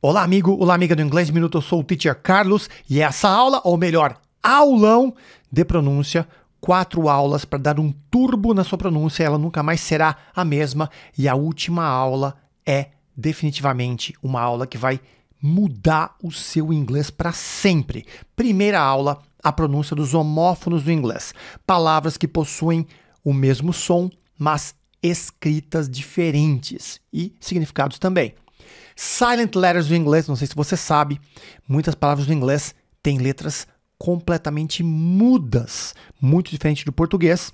Olá, amigo, olá, amiga do Inglês Minuto, eu sou o Teacher Carlos e essa aula, ou melhor, aulão de pronúncia, 4 aulas para dar um turbo na sua pronúncia, ela nunca mais será a mesma e a última aula é definitivamente uma aula que vai mudar o seu inglês para sempre. Primeira aula, a pronúncia dos homófonos do inglês, palavras que possuem o mesmo som, mas escritas diferentes e significados também. Silent letters do inglês, não sei se você sabe, muitas palavras do inglês têm letras completamente mudas, muito diferente do português.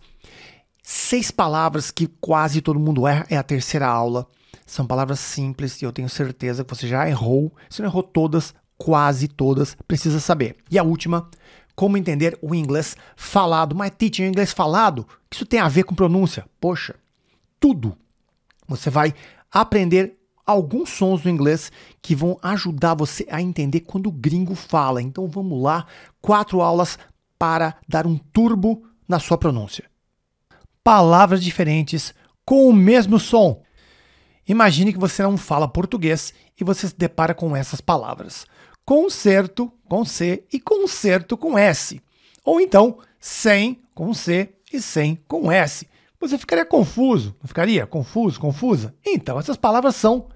6 palavras que quase todo mundo erra, é a terceira aula. São palavras simples e eu tenho certeza que você já errou. Se não errou todas, quase todas, precisa saber. E a última, como entender o inglês falado. Mas teacher, inglês falado, o que isso tem a ver com pronúncia? Poxa, tudo. Você vai aprender alguns sons do inglês que vão ajudar você a entender quando o gringo fala. Então vamos lá, 4 aulas para dar um turbo na sua pronúncia. Palavras diferentes com o mesmo som. Imagine que você não fala português e você se depara com essas palavras. Concerto com C e concerto com S. Ou então, sem com C e sem com S. Você ficaria confuso, não ficaria? Confuso, confusa? Então, essas palavras são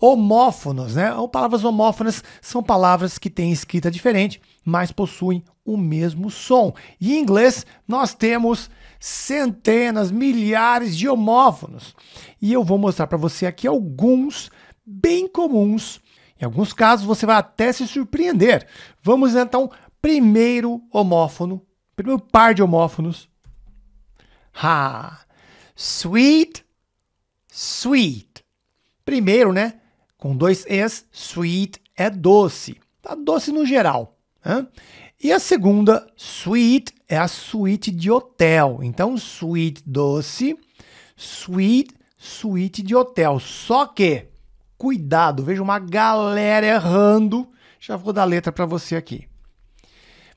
homófonos, né? Ou palavras homófonas são palavras que têm escrita diferente, mas possuem o mesmo som. E em inglês nós temos centenas, milhares de homófonos. E eu vou mostrar para você aqui alguns bem comuns. Em alguns casos você vai até se surpreender. Vamos então, primeiro homófono, primeiro par de homófonos. Sweet, sweet. Primeiro, né? Com 2 Es, sweet é doce. Tá doce no geral. Né? E a segunda, sweet, é a suíte de hotel. Então, sweet, doce, sweet, suíte de hotel. Só que, cuidado, vejo uma galera errando. Já vou dar a letra para você aqui.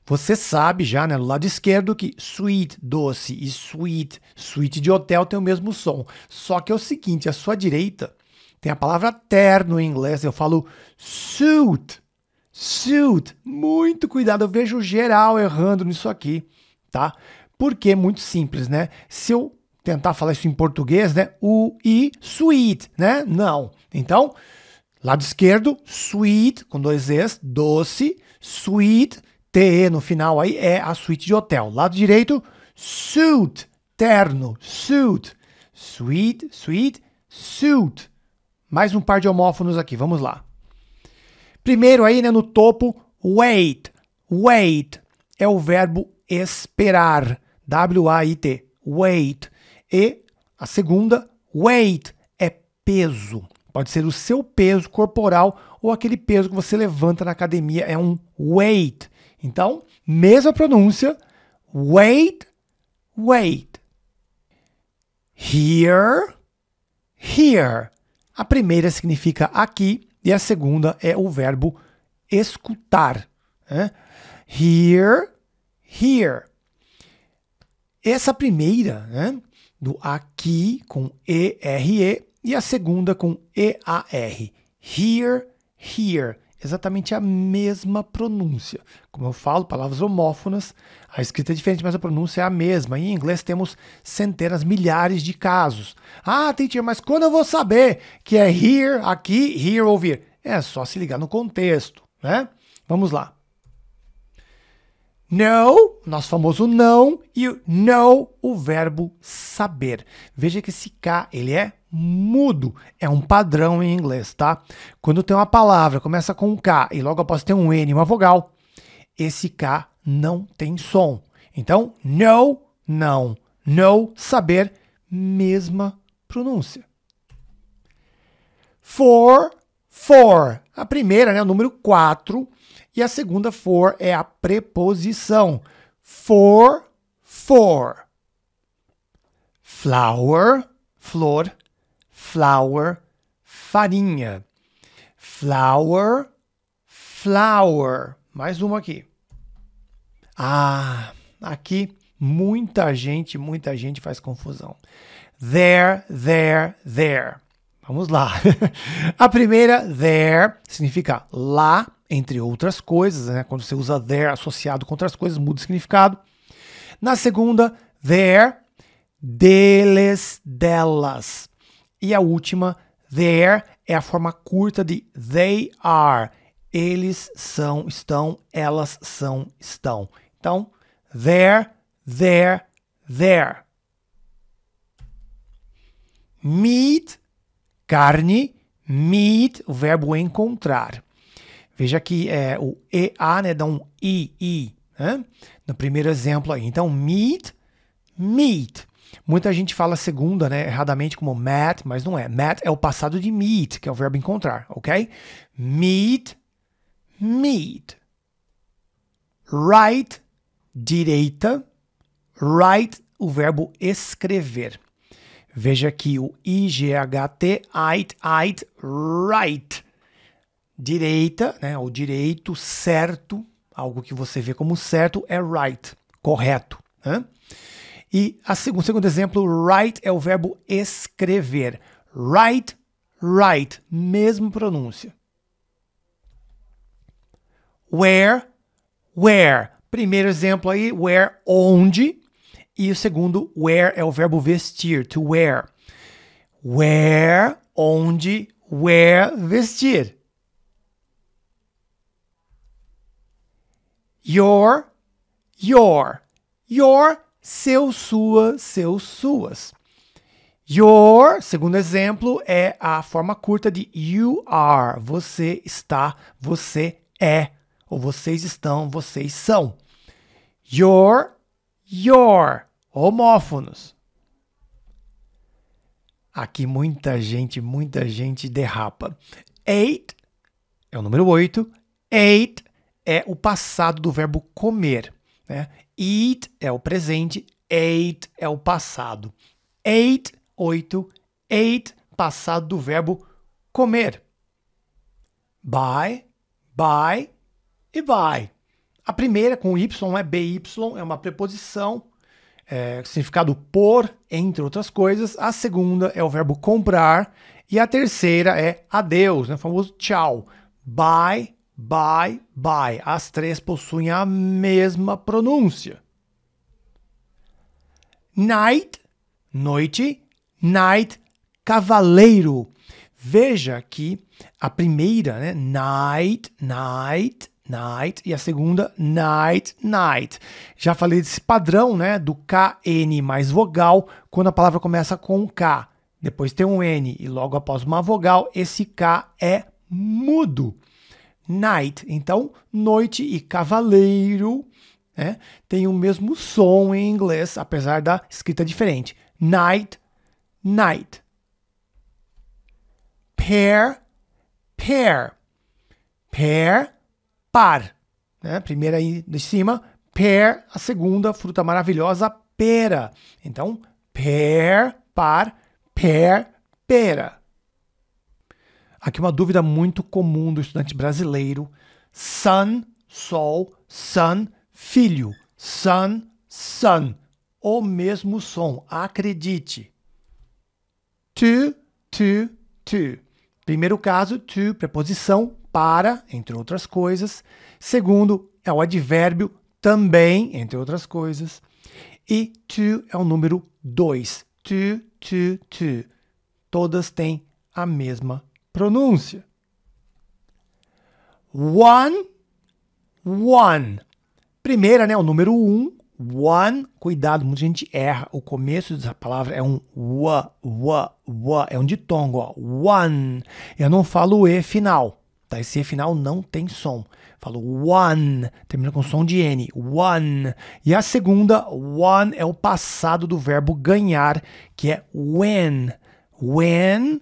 Você sabe já, né, no lado esquerdo, que sweet, doce e sweet, suíte de hotel tem o mesmo som. Só que é o seguinte, a sua direita tem a palavra terno em inglês, eu falo suit, suit. Muito cuidado, eu vejo geral errando nisso aqui, tá? Porque é muito simples, né? Se eu tentar falar isso em português, né? O e sweet, né? Não. Então, lado esquerdo, sweet, com 2 Es, doce, sweet, TE no final aí é a suíte de hotel. Lado direito, suit, terno, suit, sweet, sweet, suit. Mais um par de homófonos aqui, vamos lá. Primeiro aí, né, no topo, wait. Wait é o verbo esperar. W-A-I-T. Wait. E a segunda, weight, é peso. Pode ser o seu peso corporal ou aquele peso que você levanta na academia. É um weight. Então, mesma pronúncia. Wait, wait. Here, here. A primeira significa aqui e a segunda é o verbo escutar. Né? Here, here. Essa primeira, né, do aqui com E-R-E e a segunda com E-A-R. Here, here. Exatamente a mesma pronúncia. Como eu falo, palavras homófonas, a escrita é diferente, mas a pronúncia é a mesma. E em inglês temos centenas, milhares de casos. Ah, teacher, mas quando eu vou saber que é here, aqui, here, ouvir? É só se ligar no contexto, né? Vamos lá. Know, nosso famoso não, e o know, o verbo saber. Veja que esse K, ele é mudo, é um padrão em inglês, tá? Quando tem uma palavra, começa com um K e logo após tem um N, uma vogal, esse K não tem som. Então, know, não, know, saber, mesma pronúncia. For, a primeira, né, o número 4, e a segunda for é a preposição. For. Flour, flor, flour, farinha. Flour. Mais uma aqui. Ah, aqui muita gente faz confusão. There. Vamos lá. A primeira, there, significa lá, entre outras coisas, né? Quando você usa there associado com outras coisas, muda o significado. Na segunda, there, deles, delas. E a última, there, é a forma curta de they are. Eles são, estão, elas são, estão. Então, there, there, there. Meet, carne, meet, o verbo encontrar. Veja que o EA, né, dá um I, né? No primeiro exemplo aí. Então, meet, meet. Muita gente fala a segunda, né, erradamente como met, mas não é. Met é o passado de meet, que é o verbo encontrar, ok? Meet, meet. Write, direita. Write, o verbo escrever. Veja aqui o IGHT, ait, right. Direita, né, o direito, certo, algo que você vê como certo é right, correto. Né? E o segundo exemplo, write é o verbo escrever. Write, write, mesma pronúncia. Where, where. Primeiro exemplo aí, where, onde. E o segundo, wear, é o verbo vestir, to wear. Where, onde, wear, vestir. Your, seu, sua, seus, suas. Your, segundo exemplo, é a forma curta de you are. Você está, você é. Ou vocês estão, vocês são. Your, homófonos. Aqui muita gente derrapa. 8 é o número 8. Ate é o passado do verbo comer. Né? Eat é o presente. Ate é o passado. 8, 8. Ate, passado do verbo comer. Buy e buy. A primeira, com Y, é BY, é uma preposição, significado por, entre outras coisas. A segunda é o verbo comprar. E a terceira é adeus, né? O famoso tchau. Bye. As três possuem a mesma pronúncia. Knight, noite. Knight, cavaleiro. Veja que a primeira, né? Night. E a segunda, night. Já falei desse padrão, né, do KN mais vogal, quando a palavra começa com K. Depois tem um N e logo após uma vogal, esse K é mudo. Night. Então, noite e cavaleiro, né, tem o mesmo som em inglês, apesar da escrita diferente. Night. Pear, par. Né? Primeira aí de cima, pear. A segunda, fruta maravilhosa, pera. Então, pear, par, pear, pera. Aqui uma dúvida muito comum do estudante brasileiro. Sun, sol, sun, filho. Sun. O mesmo som, acredite. To. Primeiro caso, to, preposição, para, entre outras coisas. Segundo, é o advérbio, também, entre outras coisas. E to é o número 2. To. Todas têm a mesma pronúncia. One. Primeira, né, o número 1. One, cuidado, muita gente erra. O começo dessa palavra é um wa, é um ditongo, ó. One. Eu não falo o E final, tá? Esse E final não tem som. Falo one, termina com som de N. One. E a segunda, one, é o passado do verbo ganhar, que é win. Win,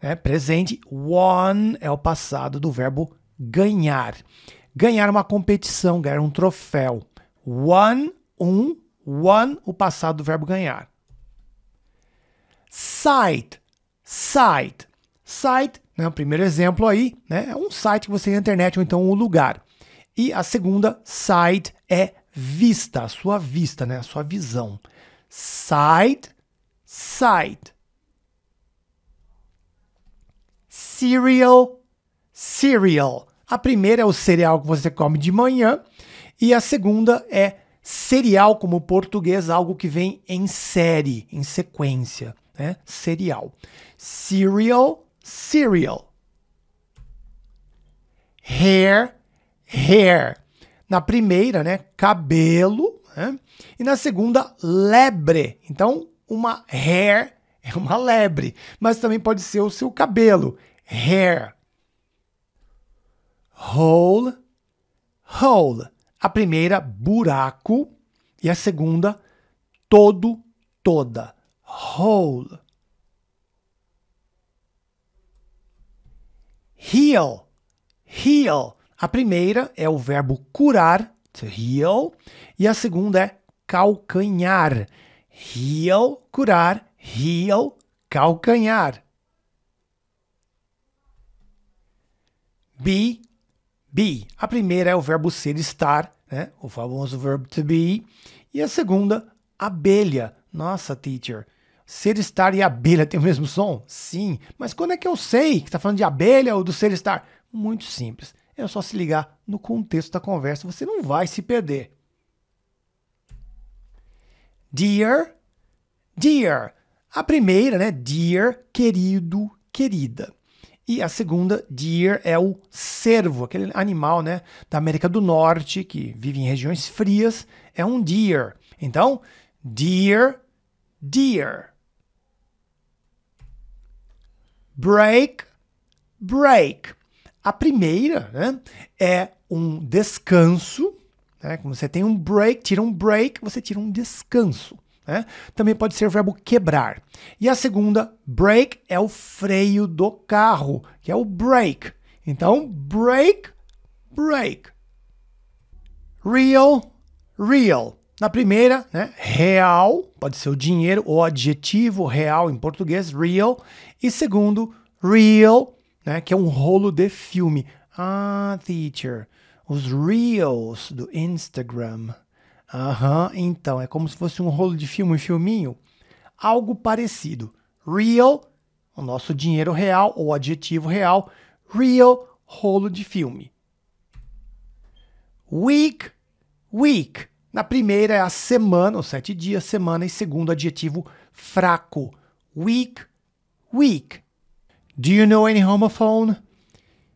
né, presente. Won é o passado do verbo ganhar. Ganhar uma competição, ganhar um troféu. Won, won, o passado do verbo ganhar. Site, né, o primeiro exemplo aí, né, é um site que você tem na internet ou então um lugar. E a segunda, sight, é vista, a sua vista, né, a sua visão. Sight. cereal, cereal. A primeira é o cereal que você come de manhã e a segunda é cereal, como português, algo que vem em série, em sequência, né? Cereal. Cereal, cereal. Hair, hair. Na primeira, né, cabelo, né? E na segunda, lebre. Então, uma hair é uma lebre, mas também pode ser o seu cabelo. Hair. Hole, hole. A primeira, buraco, e a segunda, todo, toda. Hole. Heal, heal. A primeira é o verbo curar, to heal, e a segunda é calcanhar. Heal, curar, heal, calcanhar. Be, be. A primeira é o verbo ser, estar, né? O famoso verbo to be. E a segunda, abelha. Nossa, teacher, ser, estar e abelha tem o mesmo som? Sim, mas quando é que eu sei que está falando de abelha ou do ser, estar? Muito simples. É só se ligar no contexto da conversa, você não vai se perder. Dear, dear. A primeira, né? Dear, querido, querida. E a segunda, deer, é o cervo, aquele animal, né, da América do Norte, que vive em regiões frias, é um deer. Então, deer, deer. Break, break. A primeira, né, é um descanso, né, quando você tem um break, tira um break, você tira um descanso. Né? Também pode ser o verbo quebrar. E a segunda, break, é o freio do carro, que é o brake. Então, break, break. Real, real. Na primeira, né, real, pode ser o dinheiro ou adjetivo real em português, real. E segundo, real, né, que é um rolo de filme. Ah, teacher, os reels do Instagram. Aham, então, é como se fosse um rolo de filme, um filminho. Algo parecido. Real, o nosso dinheiro real ou adjetivo real. Real, rolo de filme. Week, week. Na primeira é a semana, os 7 dias, semana, e segundo, adjetivo fraco. Week, week. Do you know any homophone?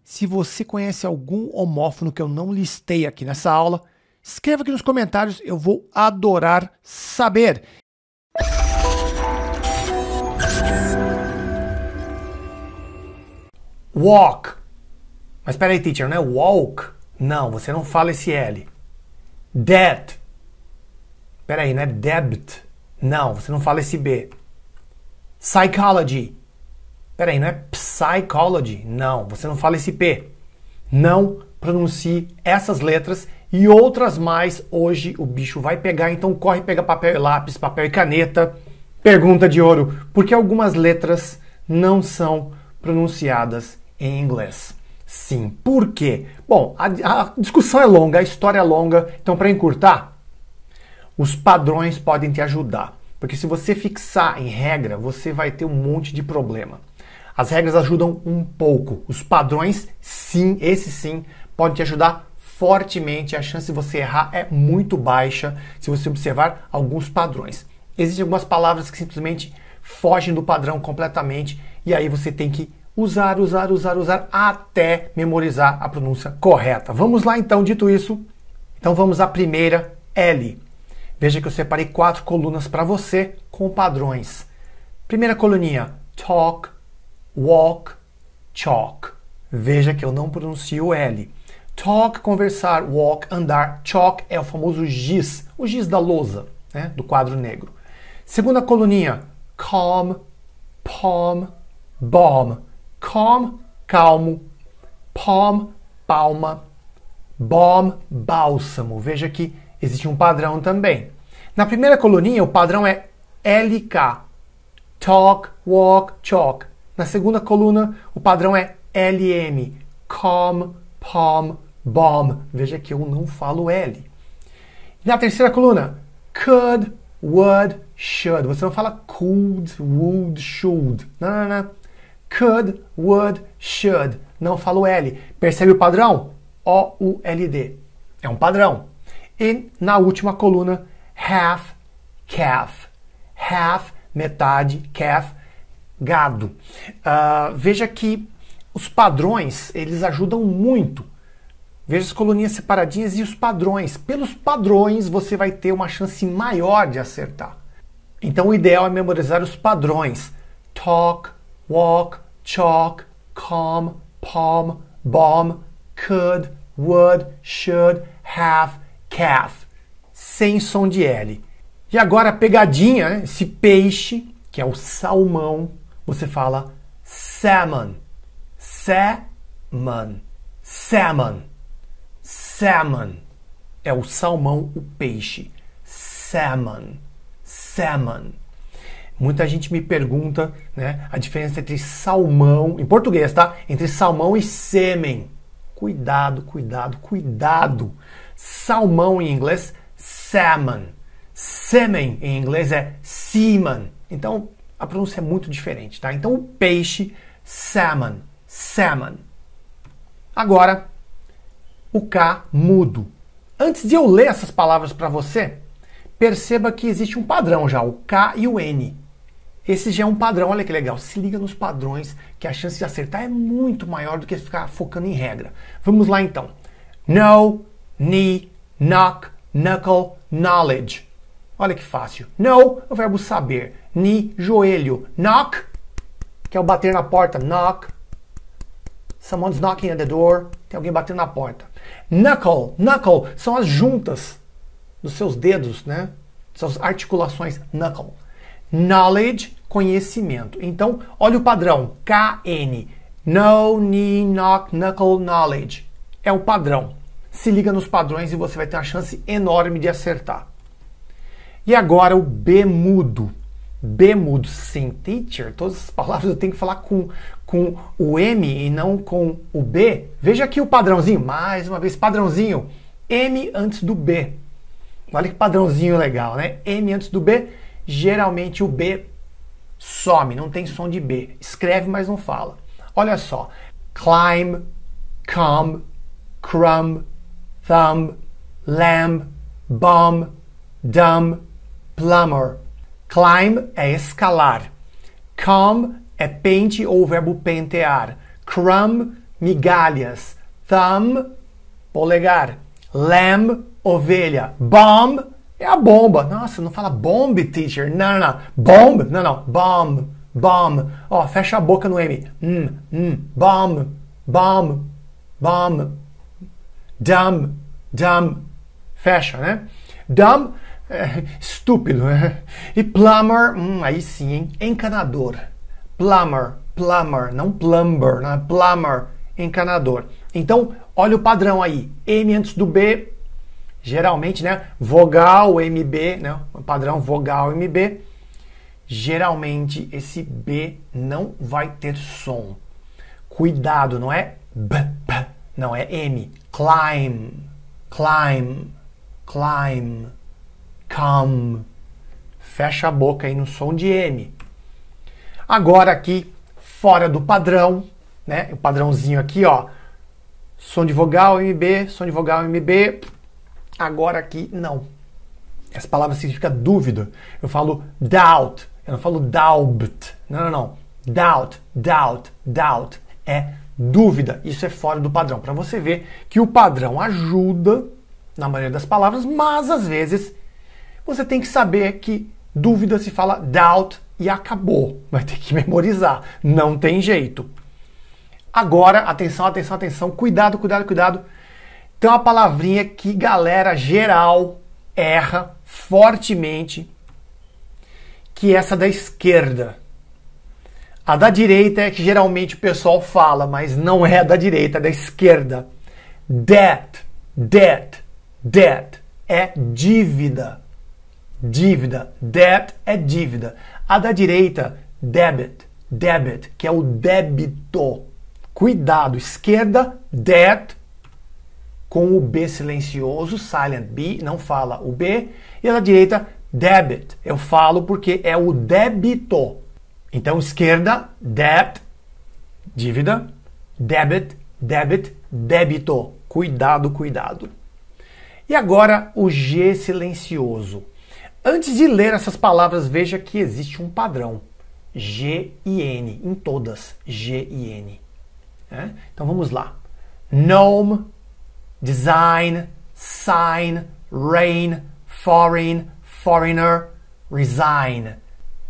Se você conhece algum homófono que eu não listei aqui nessa aula, escreva aqui nos comentários, eu vou adorar saber. Walk. Mas espera aí, teacher, não é walk? Não, você não fala esse L. Debt. Espera aí, não é debt? Não, você não fala esse B. Psychology. Espera aí, não é psychology? Não, você não fala esse P. Não pronuncie essas letras e outras mais. Hoje o bicho vai pegar, então corre pegar papel e lápis, papel e caneta. Pergunta de ouro, por que algumas letras não são pronunciadas em inglês? Sim, por quê? Bom, a discussão é longa, a história é longa, então para encurtar, os padrões podem te ajudar. Porque se você fixar em regra, você vai ter um monte de problema. As regras ajudam um pouco. Os padrões, sim, esse sim, podem te ajudar fortemente. A chance de você errar é muito baixa se você observar alguns padrões. Existem algumas palavras que simplesmente fogem do padrão completamente e aí você tem que usar até memorizar a pronúncia correta. Vamos lá então, dito isso. Então vamos à primeira, L. Veja que eu separei 4 colunas para você com padrões. Primeira coluninha, talk, walk, chalk. Veja que eu não pronuncio L. Talk, conversar, walk, andar. Chalk é o famoso giz, o giz da lousa, né, do quadro negro. Segunda coluninha, calm, palm, balm. Calm, calmo. Palm, palma. Balm, bálsamo. Veja que existe um padrão também. Na primeira coluninha, o padrão é LK. Talk, walk, chalk. Na segunda coluna, o padrão é LM. Calm, palm, balm. Veja que eu não falo L. Na terceira coluna, could, would, should. Você não fala could, would, should. Não. Could, would, should. Não falo L. Percebe o padrão? O-U-L-D. É um padrão. E na última coluna, half, calf. Half, metade, calf, gado. Veja que os padrões, eles ajudam muito. Veja as coluninhas separadinhas e os padrões. Pelos padrões, você vai ter uma chance maior de acertar. Então, o ideal é memorizar os padrões. Talk, walk, chalk, come, palm, bomb, could, would, should, have, calf. Sem som de L. E agora a pegadinha, né? Esse peixe, que é o salmão, você fala salmon. Salmon. Salmon. Salmon. É o salmão, o peixe. Salmon. Salmon. Muita gente me pergunta, né, a diferença entre salmão, em português, tá? Entre salmão e sêmen. Cuidado, cuidado, cuidado. Salmão em inglês, salmon. Sêmen em inglês é semen. Então, a pronúncia é muito diferente, tá? Então, o peixe, salmon. Salmon. Agora, o K mudo. Antes de eu ler essas palavras para você, perceba que existe um padrão já, o K e o N. Esse já é um padrão, olha que legal. Se liga nos padrões, que a chance de acertar é muito maior do que ficar focando em regra. Vamos lá então. Know, knee, knock, knuckle, knowledge. Olha que fácil. Know é o verbo saber. Knee, joelho. Knock, que é o bater na porta. Knock. Someone's knocking at the door. Tem alguém batendo na porta. Knuckle. Knuckle são as juntas dos seus dedos, né? Suas articulações. Knuckle. Knowledge, conhecimento. Então, olha o padrão. KN. Know, knee, knock, knuckle, knowledge. É o padrão. Se liga nos padrões e você vai ter uma chance enorme de acertar. E agora o B mudo. B mudo. Sim, teacher. Todas as palavras eu tenho que falar com o M e não com o B. Veja aqui o padrãozinho. Mais uma vez, padrãozinho. M antes do B. Olha que padrãozinho legal, né? M antes do B. Geralmente o B some, não tem som de B. Escreve, mas não fala. Olha só. Climb, come, crumb, thumb, lamb, bomb, dumb, plumber. Climb é escalar. Come é pente ou verbo pentear. Crumb, migalhas. Thumb, polegar. Lamb, ovelha. Bomb é a bomba. Nossa, não fala bomb, teacher. Não, não, não. Bomb? Não, não. Bomb. Bomb. Ó, fecha a boca no M. Bomb. Bomb. Bomb. Dumb. Dumb. Fecha, né? Dumb, estúpido. E plumber, aí sim, hein? Encanador. Plumber. Plumber. Não plumber, não é plumber. Encanador. Então, olha o padrão aí. M antes do B. Geralmente, né, vogal MB, né, o padrão vogal MB, geralmente esse B não vai ter som. Cuidado, não é B, B, não é M. Climb, climb, climb, come. Fecha a boca aí no som de M. Agora aqui, fora do padrão, né, o padrãozinho aqui, ó, som de vogal MB, som de vogal MB. Agora aqui, não. Essa palavra significa dúvida. Eu falo doubt. Eu não falo doubt. Não, não, não. Doubt, doubt, doubt. É dúvida. Isso é fora do padrão. Para você ver que o padrão ajuda na maioria das palavras, mas às vezes você tem que saber que dúvida se fala doubt e acabou. Vai ter que memorizar. Não tem jeito. Agora, atenção, atenção, atenção. Cuidado, cuidado, cuidado. Tem uma palavrinha que galera geral erra fortemente, que é essa da esquerda. A da direita é que geralmente o pessoal fala, mas não é a da direita, é da esquerda. Debt, debt, debt é dívida. Dívida, debt é dívida. A da direita, debit, debit, que é o débito. Cuidado, esquerda, debt, com o B silencioso, silent B, não fala o B. E a da direita, debit. Eu falo porque é o débito. Então, esquerda, debt, dívida, debit, debit, débito. Cuidado, cuidado. E agora o G silencioso. Antes de ler essas palavras, veja que existe um padrão. G e N, em todas. G e N. Então vamos lá. Gnome, design, sign, rain, foreign, foreigner, resign.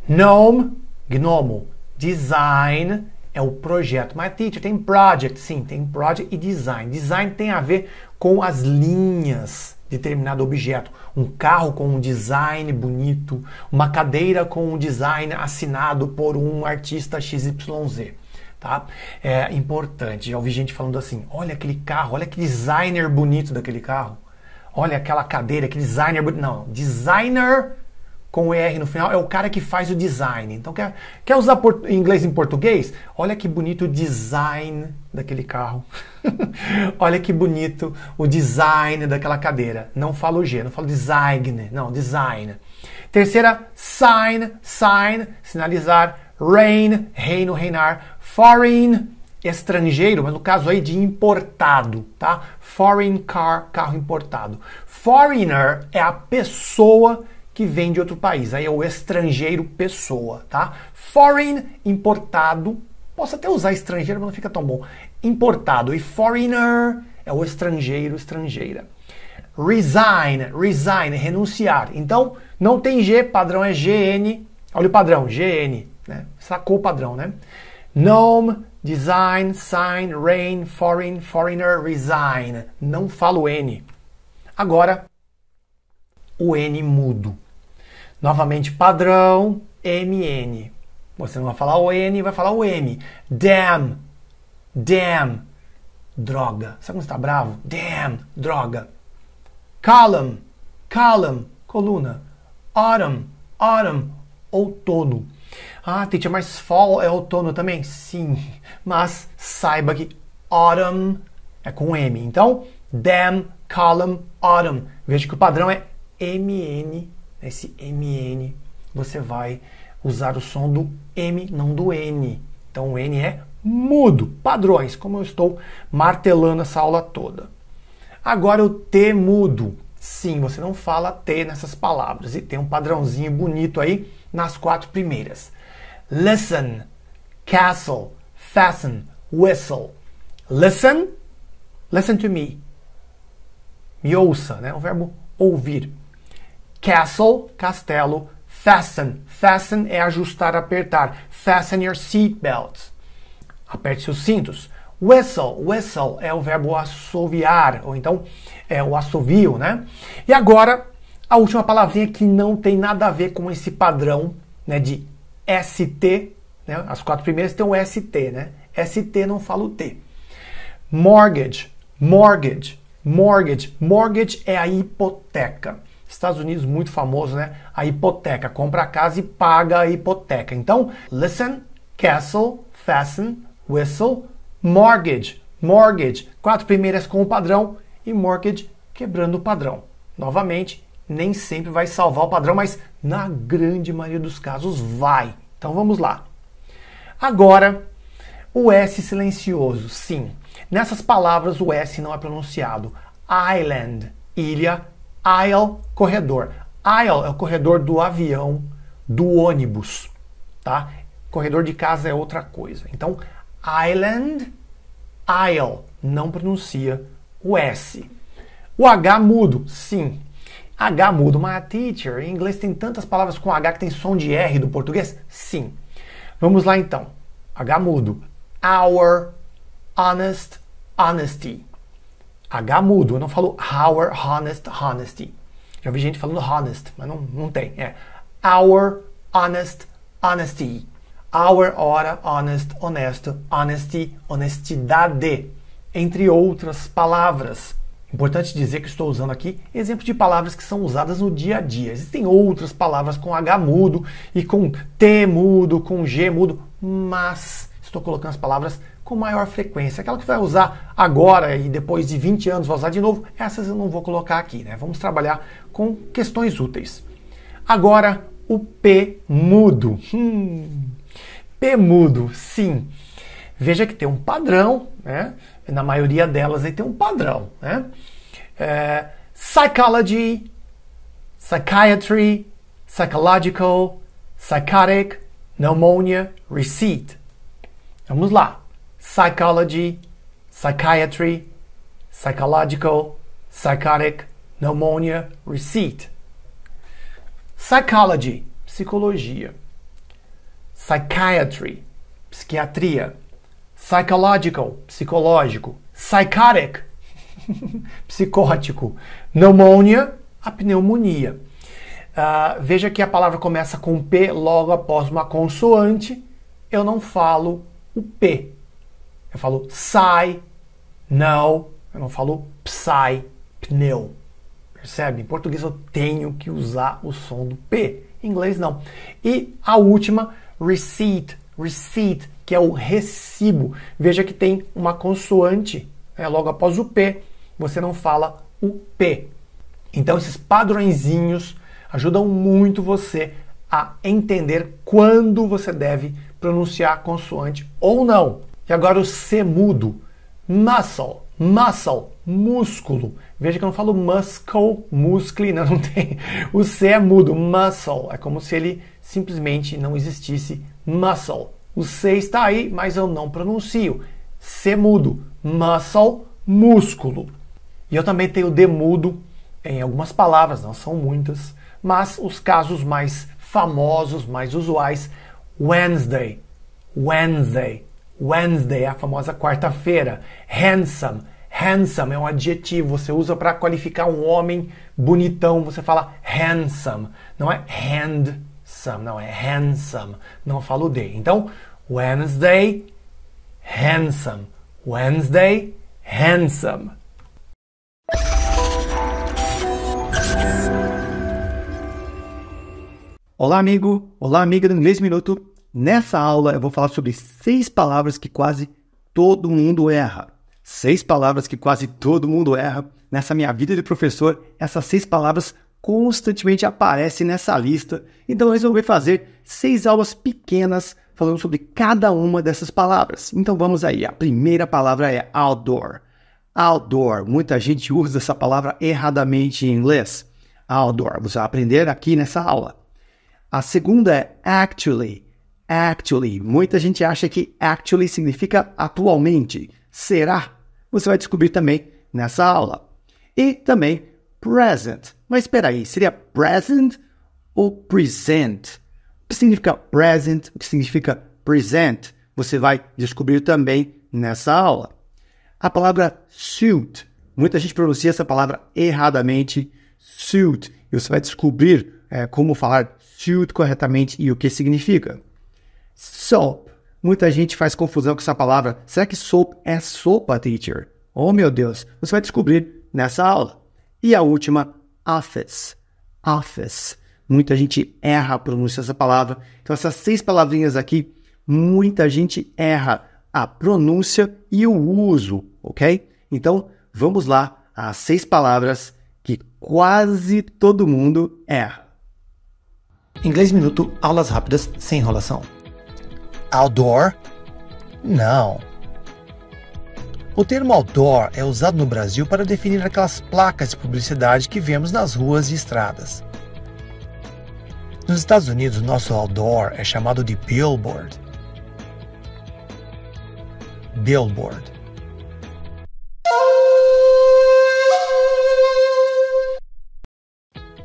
Gnome, gnomo. Design é o projeto. Mas, teacher, tem project? Sim, tem project e design. Design tem a ver com as linhas de determinado objeto. Um carro com um design bonito, uma cadeira com um design assinado por um artista XYZ. Tá? É importante. Já ouvi gente falando assim, olha aquele carro, olha que designer bonito daquele carro. Olha aquela cadeira, que designer bonito. Não, designer com o ER no final é o cara que faz o design. Então quer usar inglês em português? Olha que bonito o design daquele carro. Olha que bonito o design daquela cadeira. Não falo o G, não falo design, não, design. Terceira, sign, sign, sinalizar. Reign, reino, reinar. Foreign, estrangeiro, mas no caso aí de importado, tá? Foreign car, carro importado. Foreigner é a pessoa que vem de outro país. Aí é o estrangeiro pessoa, tá? Foreign, importado. Posso até usar estrangeiro, mas não fica tão bom. Importado. E foreigner é o estrangeiro, estrangeira. Resign, resign, renunciar. Então, não tem G, padrão é GN. Olha o padrão, GN. Né? Sacou o padrão, né? Gnome, design, sign, reign, foreign, foreigner, resign. Não falo N. Agora, o N mudo. Novamente, padrão, MN. Você não vai falar o N, vai falar o M. Damn, damn, droga. Sabe quando você está bravo? Damn, droga. Column, column, coluna. Autumn, autumn, outono. Ah, teacher, mas fall é outono também? Sim, mas saiba que autumn é com M. Então, damn, column, autumn. Veja que o padrão é MN. Esse MN, você vai usar o som do M, não do N. Então, o N é mudo. Padrões, como eu estou martelando essa aula toda. Agora, o T mudo. Sim, você não fala T nessas palavras. E tem um padrãozinho bonito aí nas 4 primeiras. Listen, castle, fasten, whistle. Listen, listen to me. Me ouça, né? O verbo ouvir. Castle, castelo. Fasten, fasten é ajustar, apertar. Fasten your seatbelt. Aperte seus cintos. Whistle, whistle é o verbo assoviar, ou então é o assovio, né? E agora, a última palavrinha que não tem nada a ver com esse padrão, né, de ST, né? As 4 primeiras tem o ST, né? ST não fala o T. Mortgage, mortgage, mortgage. Mortgage é a hipoteca. Estados Unidos muito famoso, né? A hipoteca. Compra a casa e paga a hipoteca. Então, listen, castle, fasten, whistle, mortgage, mortgage. 4 primeiras com o padrão e mortgage quebrando o padrão. Novamente, nem sempre vai salvar o padrão, mas na grande maioria dos casos vai. Então vamos lá. Agora, o S silencioso. Sim, nessas palavras o S não é pronunciado. Island, ilha. Aisle, corredor. Aisle é o corredor do avião, do ônibus, tá? Corredor de casa é outra coisa. Então, island, aisle, não pronuncia o S. O H mudo, sim. H mudo, mas teacher, em inglês tem tantas palavras com H que tem som de R do português? Sim. Vamos lá então. H mudo. Our, honest, honesty. H mudo, eu não falo our, honest, honesty. Já vi gente falando honest, mas não tem. É our, honest, honesty. Our, hora, honest, honesto, honesty, honestidade. Entre outras palavras. Importante dizer que estou usando aqui exemplos de palavras que são usadas no dia a dia. Existem outras palavras com H mudo e com T mudo, com G mudo, mas estou colocando as palavras com maior frequência. Aquela que vai usar agora e depois de 20 anos vai usar de novo, essas eu não vou colocar aqui, né? Vamos trabalhar com questões úteis. Agora, o P mudo. P mudo, sim. Veja que tem um padrão, né? Na maioria delas aí tem um padrão, né? Psychology, psychiatry, psychological, psychotic, pneumonia, receipt. Vamos lá. Psychology, psychiatry, psychological, psychotic, pneumonia, receipt. Psychology, psicologia. Psychiatry, psiquiatria. Psychological, psicológico. Psychotic, psicótico. Pneumonia, a pneumonia. Veja que a palavra começa com P logo após uma consoante. Eu não falo o P. Eu falo psy, não. Eu não falo psy, pneu. Percebe? Em português eu tenho que usar o som do P. Em inglês não. E a última, receipt. Receipt, que é o recibo. Veja que tem uma consoante logo após o P. Você não fala o P. Então esses padrõezinhos ajudam muito você a entender quando você deve pronunciar a consoante ou não. E agora o C mudo. Muscle. Muscle. Músculo. Veja que eu não falo muscle, muscle, não tem. O C é mudo. Muscle. É como se ele simplesmente não existisse. Muscle. O C está aí, mas eu não pronuncio. C mudo. Muscle, músculo. E eu também tenho D mudo em algumas palavras, não são muitas, mas os casos mais famosos, mais usuais, Wednesday, Wednesday, Wednesday é a famosa quarta-feira. Handsome, handsome é um adjetivo, você usa para qualificar um homem bonitão, você fala handsome, não é handsome, não é handsome, não fala o D. Então, Wednesday, handsome, Wednesday, handsome. Olá, amigo! Olá, amiga do Inglês Minuto. Nessa aula eu vou falar sobre 6 palavras que quase todo mundo erra. 6 palavras que quase todo mundo erra. Nessa minha vida de professor, essas 6 palavras constantemente aparecem nessa lista. Então eu resolvi fazer 6 aulas pequenas falando sobre cada uma dessas palavras. Então vamos aí. A primeira palavra é outdoor. Outdoor. Muita gente usa essa palavra erradamente em inglês. Outdoor. Você vai aprender aqui nessa aula. A segunda é actually. Actually. Muita gente acha que actually significa atualmente. Será? Você vai descobrir também nessa aula. E também present. Mas espera aí, seria present ou present? O que significa present? O que significa present? Você vai descobrir também nessa aula. A palavra suit. Muita gente pronuncia essa palavra erradamente. Suit. E você vai descobrir como falar suit corretamente e o que significa. Soap. Muita gente faz confusão com essa palavra. Será que soap é sopa, teacher? Oh, meu Deus. Você vai descobrir nessa aula. E a última, office. Office. Muita gente erra a pronúncia dessa palavra. Então, essas 6 palavrinhas aqui, muita gente erra a pronúncia e o uso, ok? Então, vamos lá às 6 palavras que quase todo mundo erra. Inglês Minuto, aulas rápidas, sem enrolação. Outdoor? Não. O termo outdoor é usado no Brasil para definir aquelas placas de publicidade que vemos nas ruas e estradas. Nos Estados Unidos, o nosso outdoor é chamado de billboard. Billboard.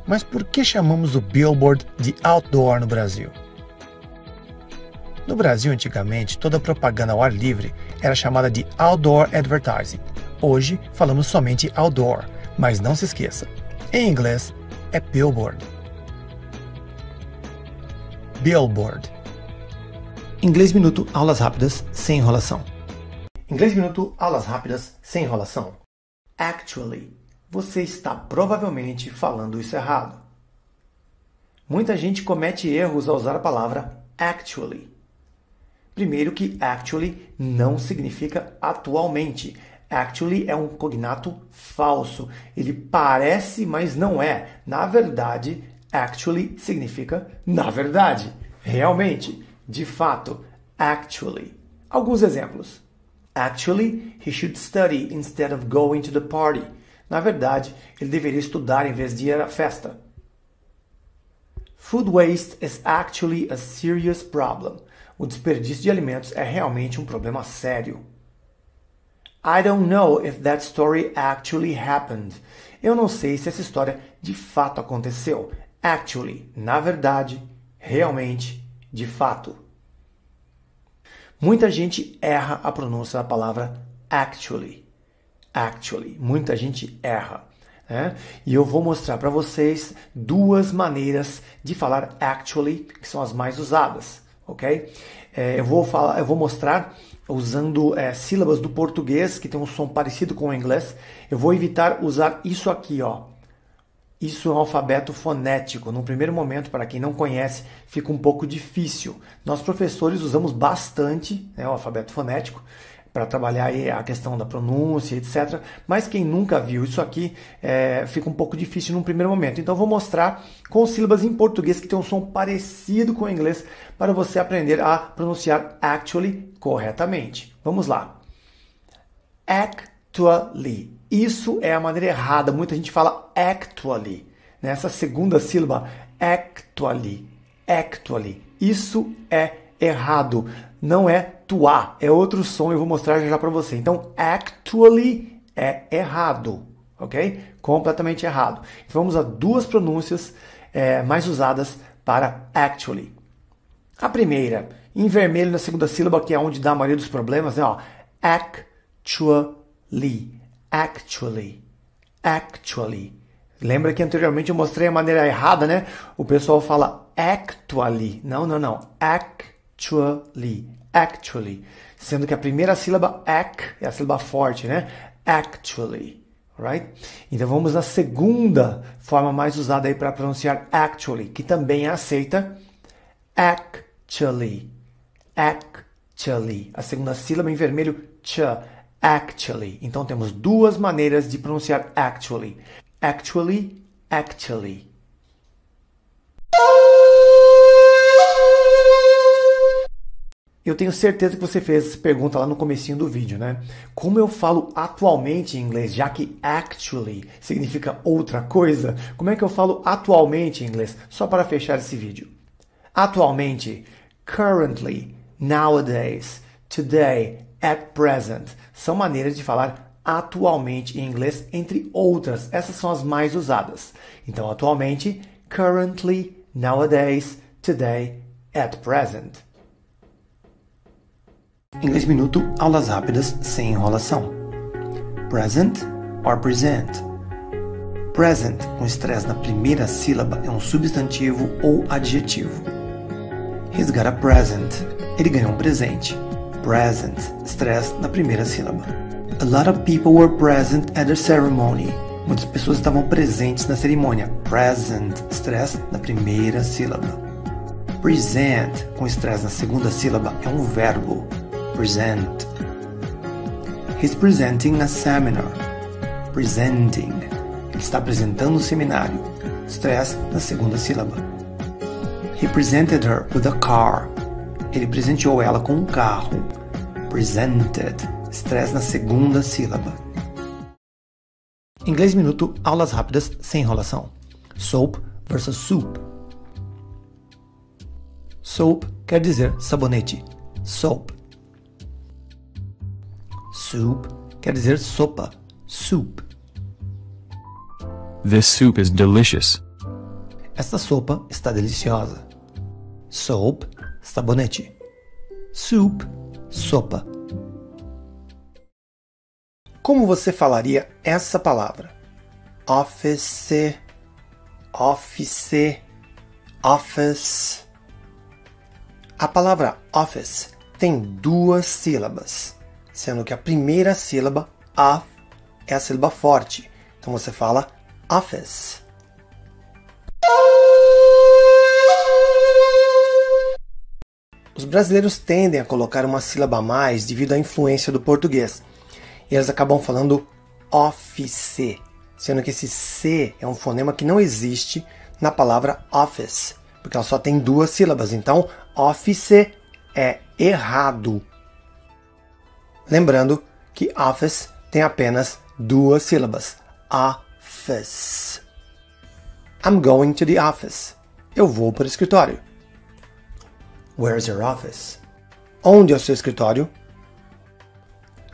Mas por que chamamos o billboard de outdoor no Brasil? No Brasil, antigamente, toda propaganda ao ar livre era chamada de outdoor advertising. Hoje, falamos somente outdoor, mas não se esqueça, em inglês é billboard. Billboard. Inglês Minuto, aulas rápidas, sem enrolação. Inglês Minuto, aulas rápidas, sem enrolação. Actually. Você está provavelmente falando isso errado. Muita gente comete erros ao usar a palavra actually. Primeiro que actually não significa atualmente. Actually é um cognato falso. Ele parece, mas não é. Na verdade, actually significa na verdade. Realmente, de fato, actually. Alguns exemplos. Actually, he should study instead of going to the party. Na verdade, ele deveria estudar em vez de ir à festa. Food waste is actually a serious problem. O desperdício de alimentos é realmente um problema sério. I don't know if that story actually happened. Eu não sei se essa história de fato aconteceu. Actually, na verdade, realmente, de fato. Muita gente erra a pronúncia da palavra actually. Actually. Muita gente erra. Né? E eu vou mostrar para vocês duas maneiras de falar actually, que são as mais usadas. Ok? Eu vou mostrar usando sílabas do português que tem um som parecido com o inglês. Eu vou evitar usar isso aqui, ó. Isso é um alfabeto fonético. No primeiro momento, para quem não conhece, fica um pouco difícil. Nós professores usamos bastante, né, o alfabeto fonético para trabalhar aí a questão da pronúncia, etc. Mas quem nunca viu isso aqui, fica um pouco difícil num primeiro momento. Então eu vou mostrar com sílabas em português que tem um som parecido com o inglês para você aprender a pronunciar actually corretamente. Vamos lá. Actually. Isso é a maneira errada. Muita gente fala actually. Nessa segunda sílaba, actually. Actually. Isso é errado. Não é tuá, é outro som, eu vou mostrar já para você. Então, actually é errado, ok? Completamente errado. Então, vamos a duas pronúncias mais usadas para actually. A primeira, em vermelho na segunda sílaba, que é onde dá a maioria dos problemas, né? Ó, actually, actually, actually. Lembra que anteriormente eu mostrei a maneira errada, né? O pessoal fala actually. Não. Actually, sendo que a primeira sílaba ac é a sílaba forte, né? Actually, right? Então vamos na segunda forma mais usada aí para pronunciar actually, que também é aceita. Actually, actually. A segunda sílaba em vermelho, ch, actually. Então temos duas maneiras de pronunciar actually. Actually, actually. Eu tenho certeza que você fez essa pergunta lá no comecinho do vídeo, né? Como eu falo atualmente em inglês, já que actually significa outra coisa, como é que eu falo atualmente em inglês? Só para fechar esse vídeo. Atualmente, currently, nowadays, today, at present, são maneiras de falar atualmente em inglês, entre outras. Essas são as mais usadas. Então, atualmente, currently, nowadays, today, at present. Inglês Minuto, aulas rápidas sem enrolação. Present or present. Present, com estresse na primeira sílaba, é um substantivo ou adjetivo. He's got a present. Ele ganhou um presente. Present, estresse na primeira sílaba. A lot of people were present at the ceremony. Muitas pessoas estavam presentes na cerimônia. Present, estresse na primeira sílaba. Present, com estresse na segunda sílaba, é um verbo. Present. He's presenting a seminar. Presenting. Ele está apresentando um seminário. Stress na segunda sílaba. He presented her with a car. Ele presenteou ela com um carro. Presented. Stress na segunda sílaba. Inglês Minuto, aulas rápidas sem enrolação. Soap versus soup. Soap quer dizer sabonete. Soap. Soup quer dizer sopa. Soup. This soup is delicious. Esta sopa está deliciosa. Soap, sabonete. Soup, sopa. Como você falaria essa palavra? Office, office, office. A palavra office tem duas sílabas, sendo que a primeira sílaba, of, é a sílaba forte. Então você fala office. Os brasileiros tendem a colocar uma sílaba a mais devido à influência do português. E eles acabam falando office, sendo que esse C é um fonema que não existe na palavra office, porque ela só tem duas sílabas. Então, office é errado. Lembrando que office tem apenas 2 sílabas. Office. I'm going to the office. Eu vou para o escritório. Where's your office? Onde é o seu escritório?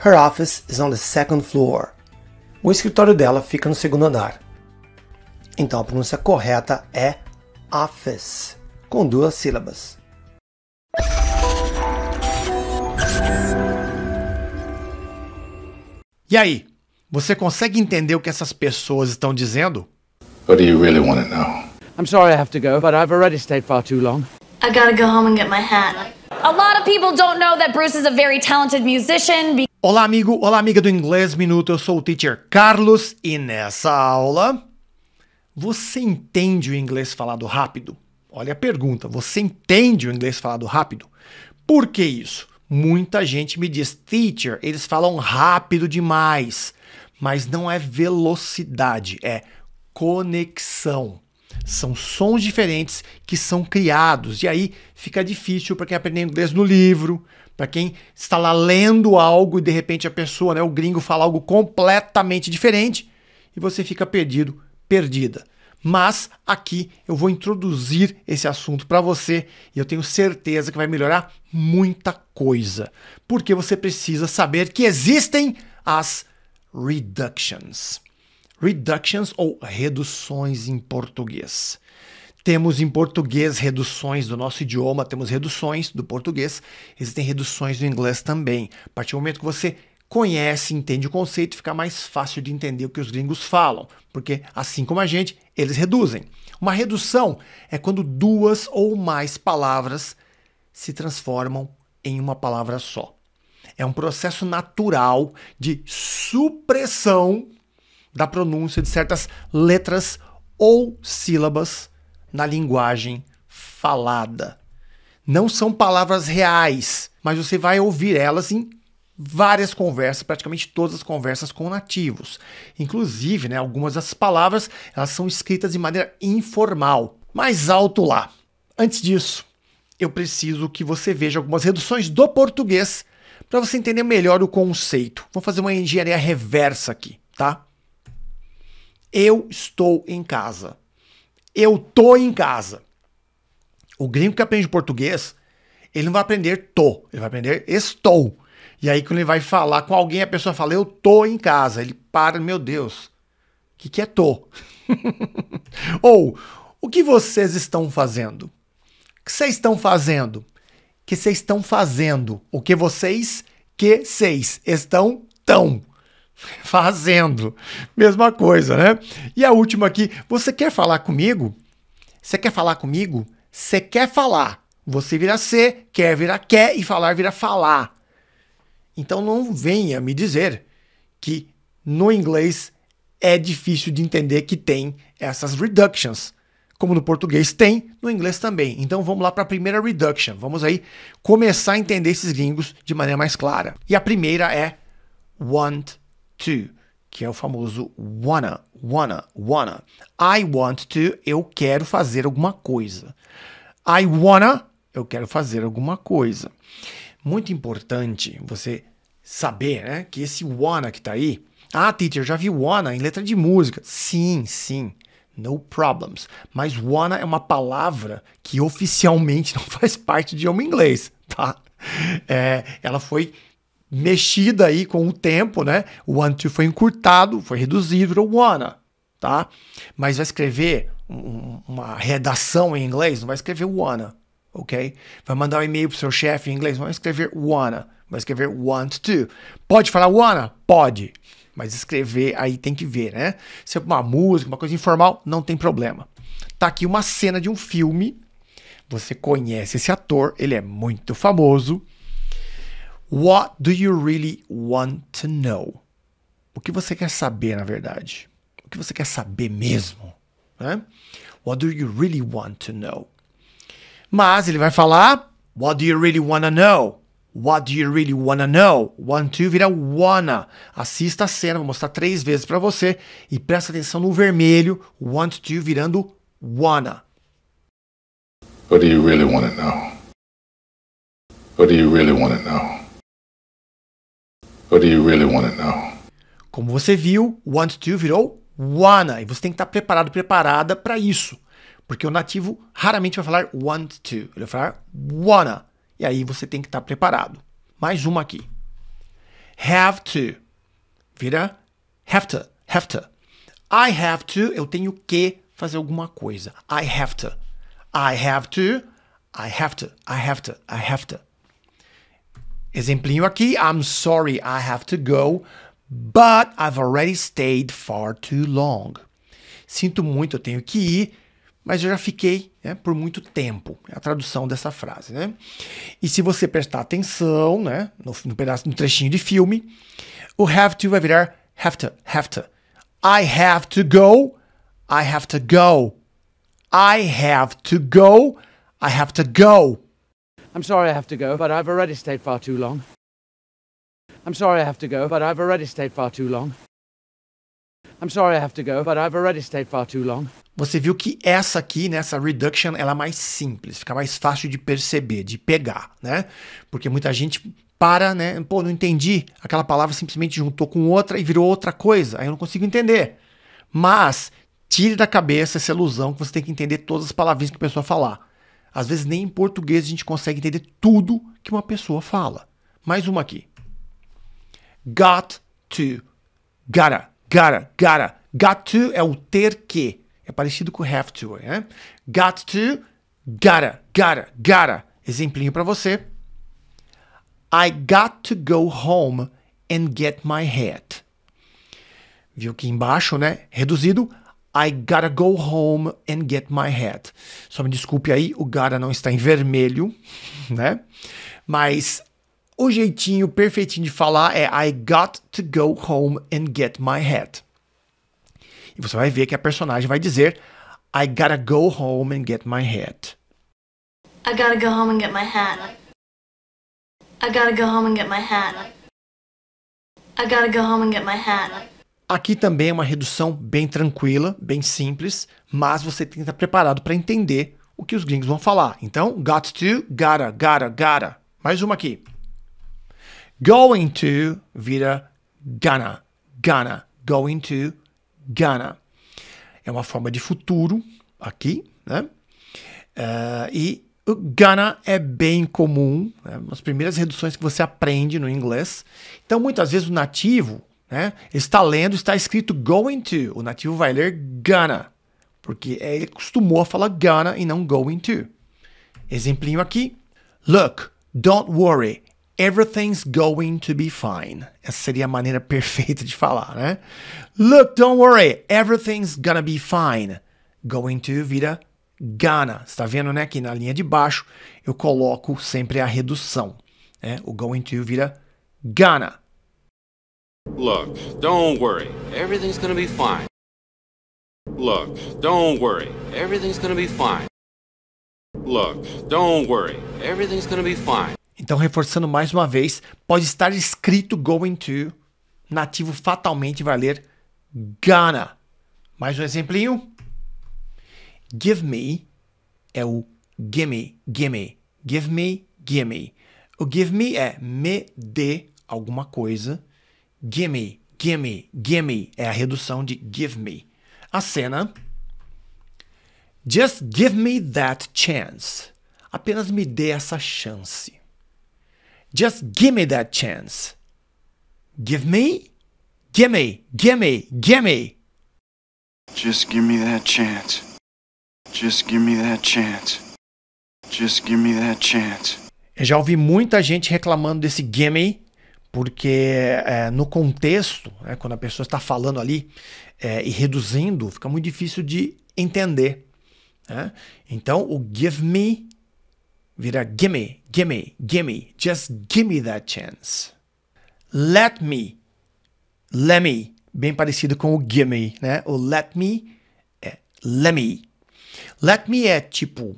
Her office is on the 2nd floor. O escritório dela fica no 2º andar. Então a pronúncia correta é office, com 2 sílabas. E aí, você consegue entender o que essas pessoas estão dizendo? What do you really want to know? I'm sorry I have to go, but I've already stayed far too long. I gotta go home and get my hat. A lot of people don't know that Bruce is a very talented musician. Olá, amigo, olá, amiga do Inglês Minuto. Eu sou o Teacher Carlos e nessa aula, você entende o inglês falado rápido? Olha a pergunta, você entende o inglês falado rápido? Por que isso? Muita gente me diz, Teacher, eles falam rápido demais. Mas não é velocidade, é conexão. São sons diferentes que são criados. E aí fica difícil para quem aprende inglês no livro, para quem está lá lendo algo e de repente a pessoa, o gringo fala algo completamente diferente e você fica perdido, perdida. Mas aqui eu vou introduzir esse assunto para você e eu tenho certeza que vai melhorar muita coisa. Porque você precisa saber que existem as reductions. Reductions ou reduções em português. Temos em português reduções do nosso idioma, temos reduções do português, existem reduções do inglês também. A partir do momento que você conhece, entende o conceito, fica mais fácil de entender o que os gringos falam, porque assim como a gente, eles reduzem. Uma redução é quando 2 ou mais palavras se transformam em uma palavra só. É um processo natural de supressão da pronúncia de certas letras ou sílabas na linguagem falada. Não são palavras reais, mas você vai ouvir elas em várias conversas, praticamente todas as conversas com nativos. Inclusive, algumas das palavras elas são escritas de maneira informal. Mais alto lá. Antes disso, eu preciso que você veja algumas reduções do português para você entender melhor o conceito. Vou fazer uma engenharia reversa aqui, tá? Eu estou em casa. Eu tô em casa. O gringo que aprende português, ele não vai aprender tô, ele vai aprender estou. E aí quando ele vai falar com alguém, a pessoa fala, eu tô em casa. Ele para, meu Deus, o que é tô? Ou, o que vocês estão fazendo? O que vocês estão fazendo? O que vocês estão fazendo? O que vocês estão fazendo. Mesma coisa, né? E a última aqui, você quer falar comigo? Você quer falar comigo? Você quer falar. Você vira ser, quer vira quer e falar vira falar. Então não venha me dizer que no inglês é difícil de entender que tem essas reductions. Como no português tem, no inglês também. Então vamos lá para a primeira reduction. Vamos aí começar a entender esses gringos de maneira mais clara. E a primeira é want to, que é o famoso wanna. I want to, eu quero fazer alguma coisa. I wanna, eu quero fazer alguma coisa. Muito importante você saber, que esse wanna que tá aí, teacher, já vi wanna em letra de música. Sim. No problems. Mas wanna é uma palavra que oficialmente não faz parte do idioma inglês, tá? Ela foi mexida aí com o tempo, O want to foi encurtado, foi reduzido para o wanna, tá? Mas vai escrever uma redação em inglês, não vai escrever wanna, ok? Vai mandar um e-mail pro seu chefe em inglês, não vai escrever wanna, vai escrever want to. Pode falar wanna? Pode. Mas escrever aí tem que ver, Se é uma música, uma coisa informal, não tem problema. Tá aqui uma cena de um filme, você conhece esse ator, ele é muito famoso. What do you really want to know? O que você quer saber, na verdade? O que você quer saber mesmo? What do you really want to know? Mas ele vai falar, what do you really want to know? What do you really want to know? Want to vira wanna. Assista a cena, vou mostrar 3 vezes para você e presta atenção no vermelho, want to virando wanna. What do you really want to know? What do you really want to know? What do you really want to know? Como você viu, want to virou wanna. E você tem que estar preparado, preparada para isso. Porque o nativo raramente vai falar want to. Ele vai falar wanna. E aí você tem que estar preparado. Mais uma aqui. Have to. Vira have to. Have to. I have to. Eu tenho que fazer alguma coisa. I have to. I have to. I have to. I have to. I have to. Exemplinho aqui. I'm sorry I have to go, but I've already stayed far too long. Sinto muito, eu tenho que ir, mas eu já fiquei, né, por muito tempo. É a tradução dessa frase, né? E se você prestar atenção, né, no trechinho de filme, o have to vai virar have to, have to. I have to go, I have to go. I have to go, I have to go. I'm sorry I have to go, but I've already stayed far too long. I'm sorry I have to go, but I've already stayed far too long. I'm sorry I have to go, but I've already stayed far too long. Você viu que essa aqui, né, essa reduction, ela é mais simples, fica mais fácil de perceber, de pegar, né? Porque muita gente para, né? Pô, não entendi. Aquela palavra simplesmente juntou com outra e virou outra coisa. Aí eu não consigo entender. Mas tire da cabeça essa ilusão que você tem que entender todas as palavrinhas que a pessoa falar. Às vezes nem em português a gente consegue entender tudo que uma pessoa fala. Mais uma aqui. Got to. Gotta, gotta, gotta. Got to é o ter que. É parecido com have to, né? Got to, gotta, gotta, gotta. Exemplinho para você. I got to go home and get my hat. Viu aqui embaixo, né? Reduzido. I gotta go home and get my hat. Só me desculpe aí, o gotta não está em vermelho, né? Mas o jeitinho perfeitinho de falar é I got to go home and get my hat. E você vai ver que a personagem vai dizer I gotta go home and get my hat. I gotta go home and get my hat. I gotta go home and get my hat. I gotta go home and get my hat. Aqui também é uma redução bem tranquila, bem simples, mas você tem que estar preparado para entender o que os gringos vão falar. Então, got to, gotta, gotta, gotta. Mais uma aqui. Going to vira gonna, gonna. Going to, gonna. É uma forma de futuro aqui, né? E o gonna é bem comum, né? Nas primeiras reduções que você aprende no inglês. Então, muitas vezes o nativo, né, está lendo, está escrito going to. O nativo vai ler gonna, porque ele acostumou a falar gonna e não going to. Exemplinho aqui. Look, don't worry. Everything's going to be fine. Essa seria a maneira perfeita de falar, né? Look, don't worry. Everything's gonna be fine. Going to vira gonna. Você tá vendo, né? Aqui na linha de baixo eu coloco sempre a redução, né? O going to vira gonna. Look, don't worry. Everything's gonna be fine. Look, don't worry. Everything's gonna be fine. Look, don't worry. Everything's gonna be fine. Então, reforçando mais uma vez, pode estar escrito going to, nativo fatalmente vai ler gonna. Mais um exemplinho. Give me é o gimme, gimme. Give me, gimme. O give me é me dê alguma coisa. Gimme, gimme, gimme é a redução de give me. A cena. Just give me that chance. Apenas me dê essa chance. Just give me that chance. Give me, gimme, gimme, gimme. Just give me that chance. Just give me that chance. Just give me that chance. Eu já ouvi muita gente reclamando desse gimme, porque no contexto, né, quando a pessoa está falando ali e reduzindo, fica muito difícil de entender. Né? Então, o give me vira gimme, gimme, gimme. Just give me that chance. Let me, bem parecido com o gimme, né? O let me é let me. Let me é tipo,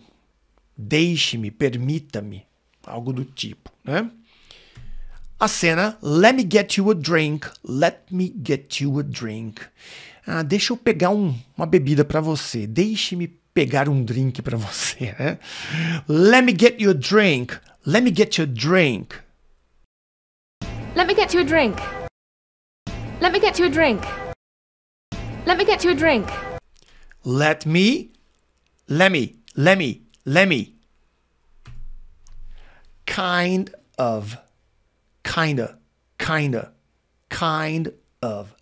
deixe-me, permita-me, algo do tipo, né? A cena, let me get you a drink, let me get you a drink. Ah, deixa eu pegar uma bebida para você, deixe-me pegar um drink para você, né? Let me get you a drink, let me get you a drink. Let me get you a drink. Let me get you a drink. Let me get you a drink. Let me. Kind of. Kinda. Kind of.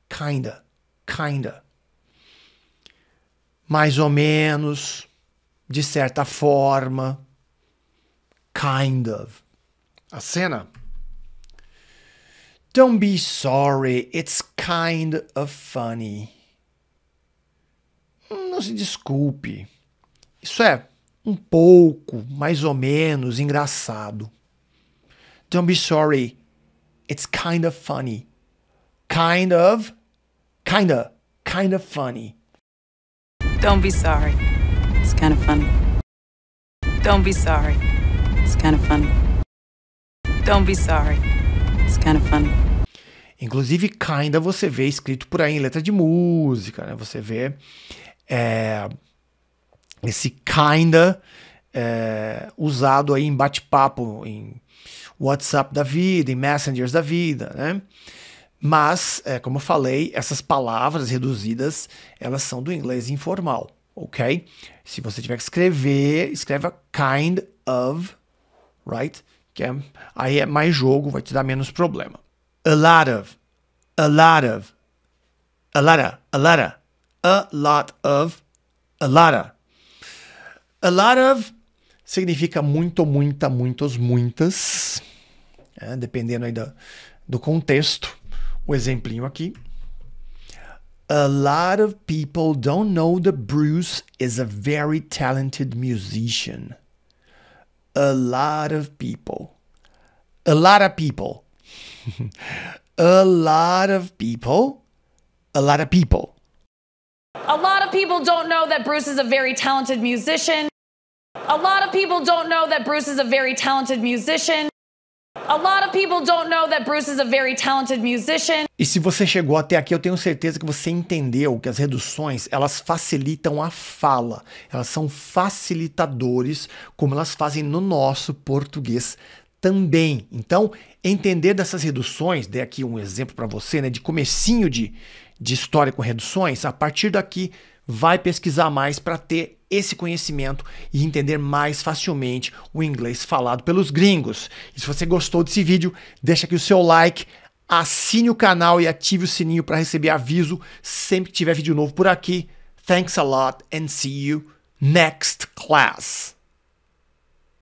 Kinda. Mais ou menos. De certa forma. Kind of. A cena. Don't be sorry, it's kind of funny. Não se desculpe. Isso é um pouco, mais ou menos, engraçado. Don't be sorry, it's kind of funny. Kinda funny. Don't be sorry, it's kind of funny. Don't be sorry, it's kind of funny. Don't be sorry, it's kind of funny. Inclusive, kinda você vê escrito por aí em letra de música, né? Você vê esse kinda usado aí em bate-papo, em WhatsApp da vida, em Messengers da vida, né? Mas, como eu falei, essas palavras reduzidas, elas são do inglês informal, ok? Se você tiver que escrever, escreva kind of, right? Aí é mais jogo, vai te dar menos problema. A lot of. A lot of significa muito, muita, muitos, muitas. Dependendo aí do contexto. O exemplinho aqui. A lot of people don't know that Bruce is a very talented musician. A lot of people. A lot of people. A lot of people. A lot of people. A lot of people don't know that Bruce is a very talented musician. A lot of people don't know that Bruce is a very talented musician. A lot of people don't know that Bruce is a very talented musician. E se você chegou até aqui, eu tenho certeza que você entendeu que as reduções, elas facilitam a fala. Elas são facilitadores, como elas fazem no nosso português também. Então, entender dessas reduções, dei aqui um exemplo para você, né, de comecinho de história com reduções, a partir daqui vai pesquisar mais para ter esse conhecimento e entender mais facilmente o inglês falado pelos gringos. E se você gostou desse vídeo, deixa aqui o seu like, assine o canal e ative o sininho para receber aviso sempre que tiver vídeo novo por aqui. Thanks a lot and see you next class.